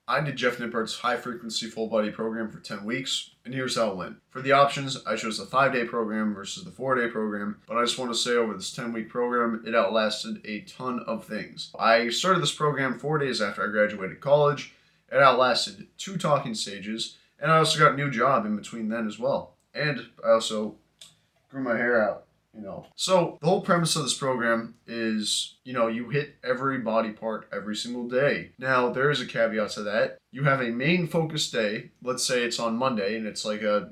I did Jeff Nippard's high frequency full body program for 10 weeks, and here's how it went. For the options, I chose the 5-day program versus the 4-day program, but I just want to say over this 10-week program, it outlasted a ton of things. I started this program 4 days after I graduated college. It outlasted 2 talking stages, and I also got a new job in between then as well. And I also grew my hair out. So the whole premise of this program is, you hit every body part every single day. Now, there is a caveat to that. You have a main focus day. Let's say it's on Monday and it's like a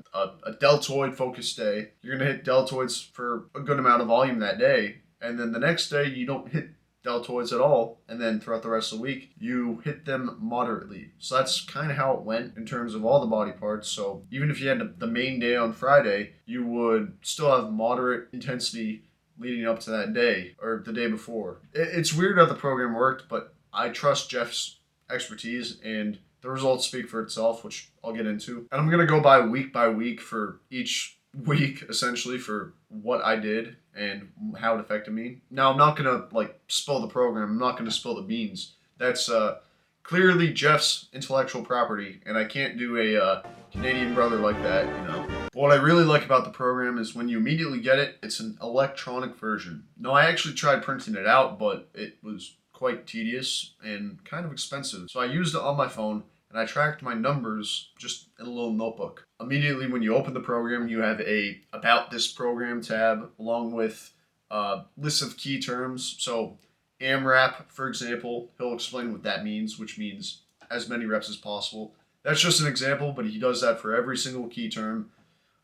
deltoid focus day. You're going to hit deltoids for a good amount of volume that day. And then the next day, you don't hit deltoids at all, and then throughout the rest of the week you hit them moderately. So that's kind of how it went in terms of all the body parts. So even if you had the main day on Friday, you would still have moderate intensity leading up to that day or the day before. It's weird how the program worked, but I trust Jeff's expertise, and the results speak for itself, which I'll get into. And I'm going to go by week for each week, essentially, for what I did and how it affected me. Now, I'm not going to spill the program. I'm not going to spill the beans. That's clearly Jeff's intellectual property, and I can't do a Canadian brother like that. But what I really like about the program is when you immediately get it, it's an electronic version. No, I actually tried printing it out, but it was quite tedious and kind of expensive. So I used it on my phone, and I tracked my numbers just in a little notebook. Immediately when you open the program, you have a About This Program tab along with lists of key terms. So AMRAP, for example, he'll explain what that means, which means as many reps as possible. That's just an example, but he does that for every single key term.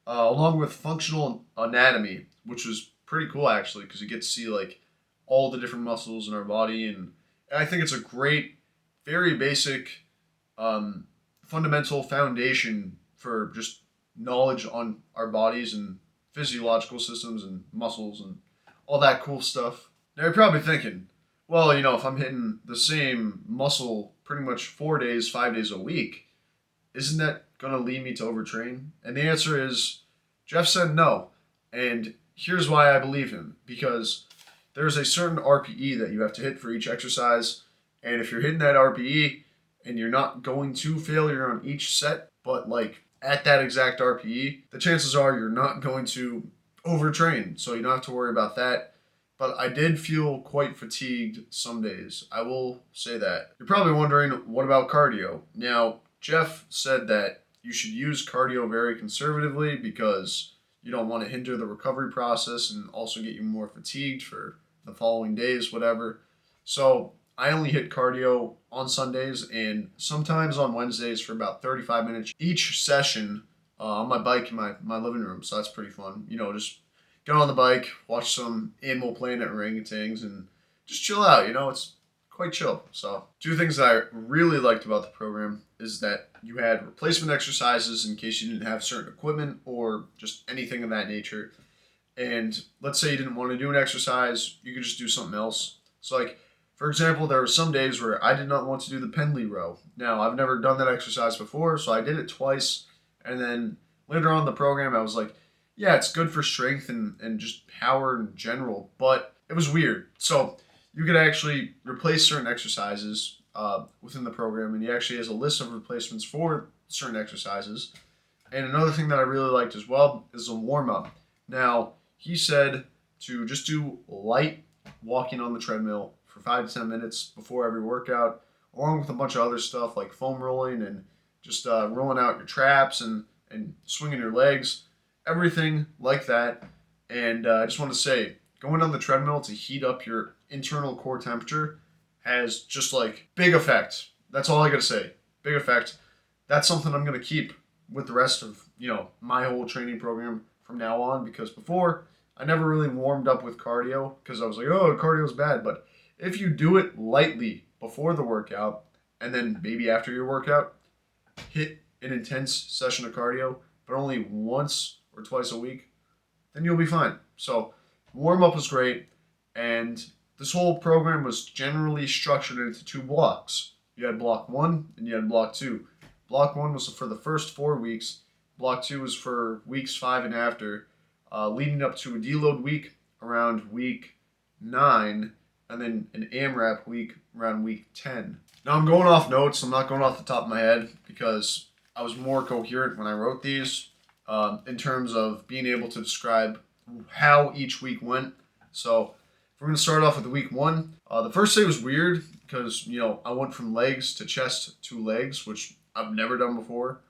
Along with functional anatomy, which was pretty cool actually, because you get to see all the different muscles in our body, and I think it's a great, very basic, fundamental foundation for just knowledge on our bodies and physiological systems and muscles and all that cool stuff. Now you're probably thinking, well, if I'm hitting the same muscle pretty much 4 days, 5 days a week, isn't that going to lead me to overtrain? And the answer is, Jeff said no. And here's why I believe him. Because there's a certain RPE that you have to hit for each exercise. And if you're hitting that RPE and you're not going to failure on each set, but at that exact RPE, the chances are you're not going to overtrain. So you don't have to worry about that. But I did feel quite fatigued some days. I will say that. You're probably wondering, what about cardio? Now, Jeff said that you should use cardio very conservatively because you don't want to hinder the recovery process and also get you more fatigued for the following days, whatever. So I only hit cardio on Sundays and sometimes on Wednesdays for about 35 minutes each session on my bike in my living room. So that's pretty fun. Just get on the bike, watch some Animal Planet orangutans, and just chill out. It's quite chill. So 2 things that I really liked about the program is that you had replacement exercises in case you didn't have certain equipment or just anything of that nature. And let's say you didn't want to do an exercise, you could just do something else. So for example, there were some days where I did not want to do the pendlay row. Now, I've never done that exercise before, so I did it twice. And then later on in the program, I was like, yeah, it's good for strength and just power in general, but it was weird. So you could actually replace certain exercises within the program, and he actually has a list of replacements for certain exercises. And another thing that I really liked as well is a warm-up. Now, he said to just do light walking on the treadmill for 5 to 10 minutes before every workout, along with a bunch of other stuff like foam rolling and just rolling out your traps and swinging your legs, everything like that. And I just want to say, going on the treadmill to heat up your internal core temperature has just big effect. That's all I gotta say. Big effect. That's something I'm gonna keep with the rest of my whole training program from now on, because before I never really warmed up with cardio because I was like, oh, cardio's bad. But if you do it lightly before the workout and then maybe after your workout, hit an intense session of cardio, but only once or twice a week, then you'll be fine. So warm up was great, and this whole program was generally structured into 2 blocks. You had block 1 and you had block 2. Block 1 was for the first 4 weeks. Block 2 was for weeks 5 and after, leading up to a deload week around week 9, and then an AMRAP week around week 10. Now I'm going off notes. I'm not going off the top of my head because I was more coherent when I wrote these in terms of being able to describe how each week went. So if we're going to start off with the week one, the first day was weird because, I went from legs to chest to legs, which I've never done before.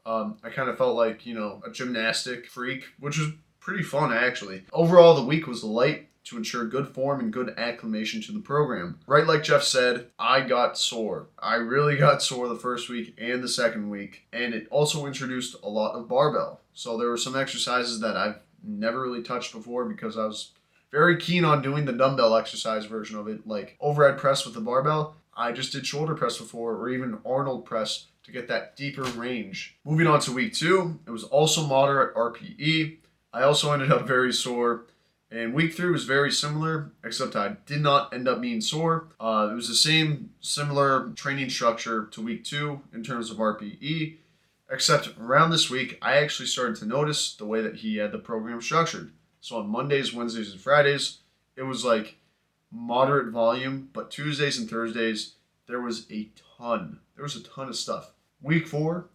I kind of felt like, a gymnastic freak, which was pretty fun actually. Overall, the week was light to ensure good form and good acclimation to the program. Right, like Jeff said, I got sore. I really got sore the first week and the second week, and it also introduced a lot of barbell. So there were some exercises that I've never really touched before because I was very keen on doing the dumbbell exercise version of it, like overhead press with the barbell. I just did shoulder press before, or even Arnold press to get that deeper range. Moving on to week two, it was also moderate RPE. I also ended up very sore. And week three was very similar, except I did not end up being sore. It was the same similar training structure to week two in terms of RPE, except around this week, I actually started to notice the way that he had the program structured. So on Mondays, Wednesdays, and Fridays, it was like moderate volume, but Tuesdays and Thursdays, there was a ton. There was a ton of stuff. Week four,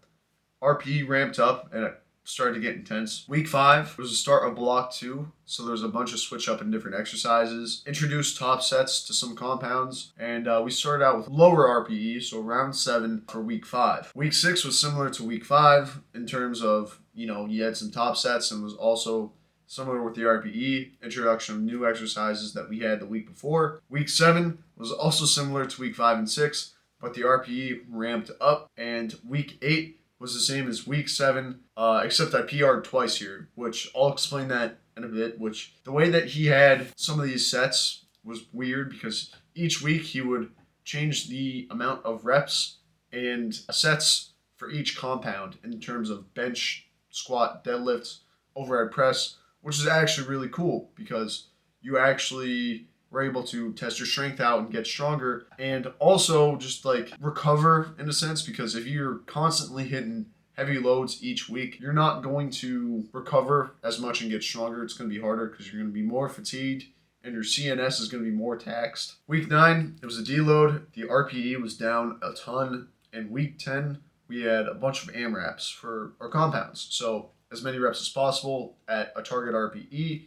RPE ramped up and it started to get intense. Week five was the start of block two, so there was a bunch of switch up in different exercises. Introduced top sets to some compounds, and we started out with lower RPE, so round 7 for week five. Week six was similar to week five in terms of, you had some top sets and was also similar with the RPE, introduction of new exercises that we had the week before. Week 7 was also similar to week 5 and 6, but the RPE ramped up, and week 8 was the same as week 7, except I PR'd twice here, which I'll explain that in a bit, which the way that he had some of these sets was weird because each week he would change the amount of reps and sets for each compound in terms of bench, squat, deadlifts, overhead press, which is actually really cool because you actually were able to test your strength out and get stronger and also just like recover in a sense, because if you're constantly hitting heavy loads each week, you're not going to recover as much and get stronger. It's going to be harder because you're going to be more fatigued and your CNS is going to be more taxed. Week 9, it was a deload. The RPE was down a ton. And week 10, we had a bunch of AMRAPs for our compounds. So as many reps as possible at a target RPE.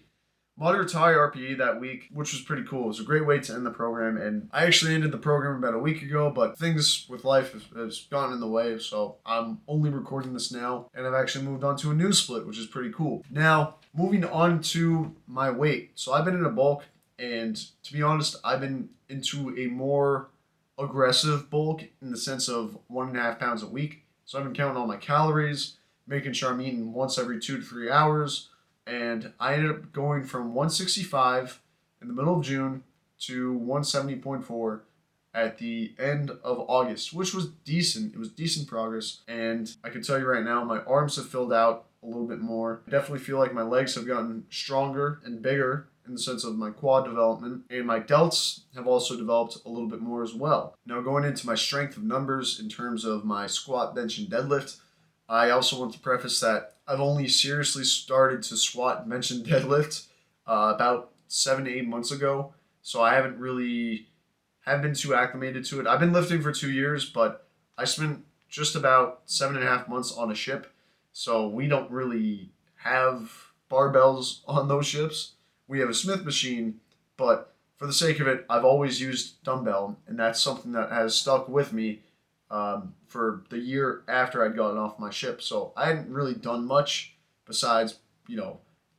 Moderate to high RPE that week, which was pretty cool. It was a great way to end the program, and I actually ended the program about a week ago, but things with life has gotten in the way, so I'm only recording this now, and I've actually moved on to a new split, which is pretty cool. Now, moving on to my weight. So I've been in a bulk, and to be honest, I've been into a more aggressive bulk in the sense of 1.5 pounds a week. So I've been counting all my calories, making sure I'm eating once every 2 to 3 hours, and I ended up going from 165 in the middle of June to 170.4 at the end of August, which was decent. It was decent progress, and I can tell you right now, my arms have filled out a little bit more. I definitely feel like my legs have gotten stronger and bigger in the sense of my quad development, and my delts have also developed a little bit more as well. Now, going into my strength of numbers in terms of my squat, bench, and deadlift, I also want to preface that I've only seriously started to squat, bench, and deadlift about 7 to 8 months ago. So I haven't been too acclimated to it. I've been lifting for 2 years, but I spent just about 7.5 months on a ship. So we don't really have barbells on those ships. We have a Smith machine, but for the sake of it, I've always used dumbbell, and that's something that has stuck with me for the year after I'd gotten off my ship. So I hadn't really done much besides,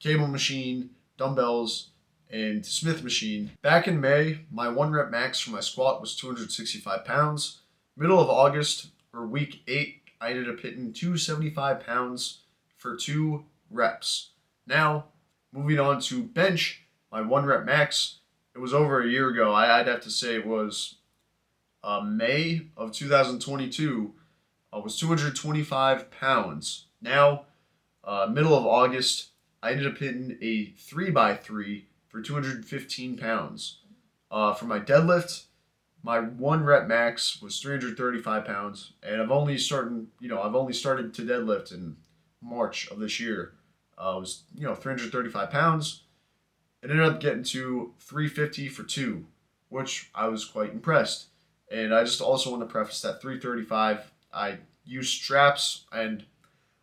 cable machine, dumbbells, and Smith machine. Back in May, my 1 rep max for my squat was 265 pounds. Middle of August, or week 8, I ended up hitting 275 pounds for 2 reps. Now, moving on to bench, my 1 rep max, it was over a year ago. I'd have to say it was May of 2022, was 225 pounds. Now, middle of August, I ended up hitting a 3x3 for 215 pounds. For my deadlift, my 1 rep max was 335 pounds, and I've only started to deadlift in March of this year. It was 335 pounds. It ended up getting to 350 for 2, which I was quite impressed. And I just also want to preface that 335, I used straps and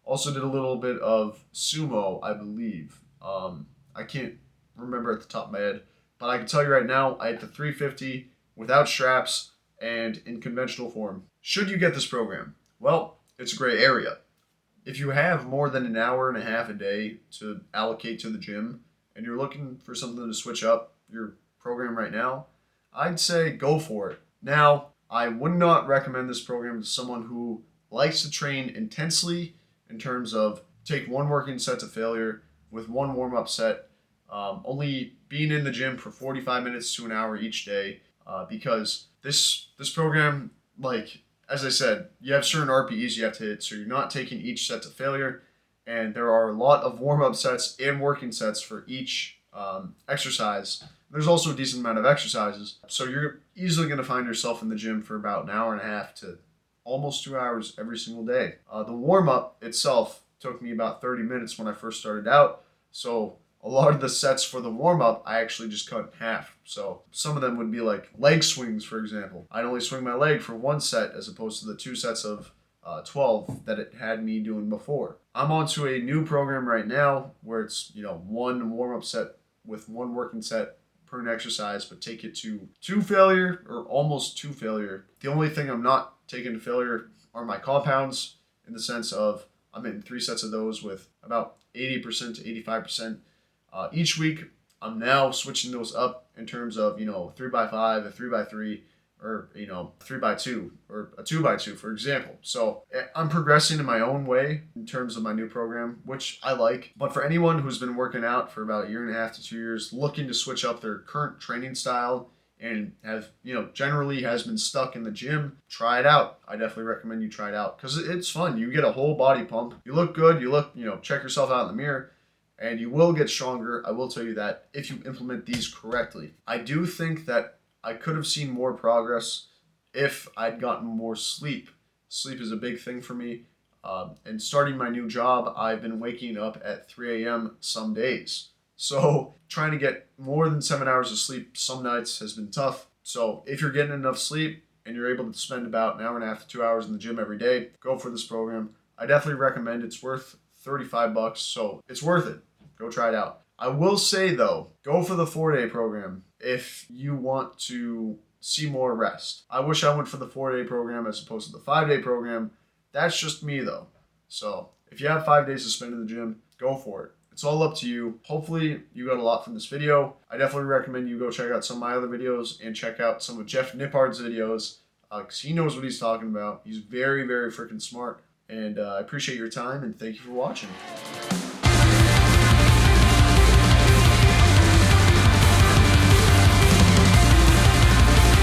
also did a little bit of sumo, I believe. I can't remember at the top of my head, but I can tell you right now, I hit the 350 without straps and in conventional form. Should you get this program? Well, it's a gray area. If you have more than an hour and a half a day to allocate to the gym and you're looking for something to switch up your program right now, I'd say go for it. Now, I would not recommend this program to someone who likes to train intensely in terms of take one working set to failure with one warm up set, only being in the gym for 45 minutes to an hour each day, because this program, like as I said, you have certain RPEs you have to hit, so you're not taking each set to failure, and there are a lot of warm up sets and working sets for each exercise. There's also a decent amount of exercises, so you're easily going to find yourself in the gym for about an hour and a half to almost 2 hours every single day. The warm up itself took me about 30 minutes when I first started out, so a lot of the sets for the warm up I actually just cut in half. So some of them would be like leg swings, for example. I'd only swing my leg for one set as opposed to the two sets of 12 that it had me doing before. I'm onto a new program right now where it's one warm up set with one working set per an exercise, but take it to failure or almost to failure. The only thing I'm not taking to failure are my compounds, in the sense of I'm in 3 sets of those with about 80% to 85%. Each week, I'm now switching those up in terms of 3x5, a 3x3, or 3x2, or a 2x2, for example. So I'm progressing in my own way in terms of my new program, which I like. But for anyone who's been working out for about a year and a half to 2 years, looking to switch up their current training style and have generally has been stuck in the gym, try it out. I definitely recommend you try it out because it's fun. You get a whole body pump. You look good. You look check yourself out in the mirror. And you will get stronger, I will tell you that, if you implement these correctly. I do think that I could have seen more progress if I'd gotten more sleep. Sleep is a big thing for me. And starting my new job, I've been waking up at 3 a.m. some days. So trying to get more than 7 hours of sleep some nights has been tough. So if you're getting enough sleep and you're able to spend about an hour and a half to 2 hours in the gym every day, go for this program. I definitely recommend it. It's worth $35, so it's worth it. Go try it out. I will say, though, go for the 4-day program if you want to see more rest. I wish I went for the 4-day program as opposed to the 5-day program. That's just me, though. So if you have 5 days to spend in the gym, go for it. It's all up to you. Hopefully, you got a lot from this video. I definitely recommend you go check out some of my other videos and check out some of Jeff Nippard's videos because he knows what he's talking about. He's very, very freaking smart. And I appreciate your time and thank you for watching.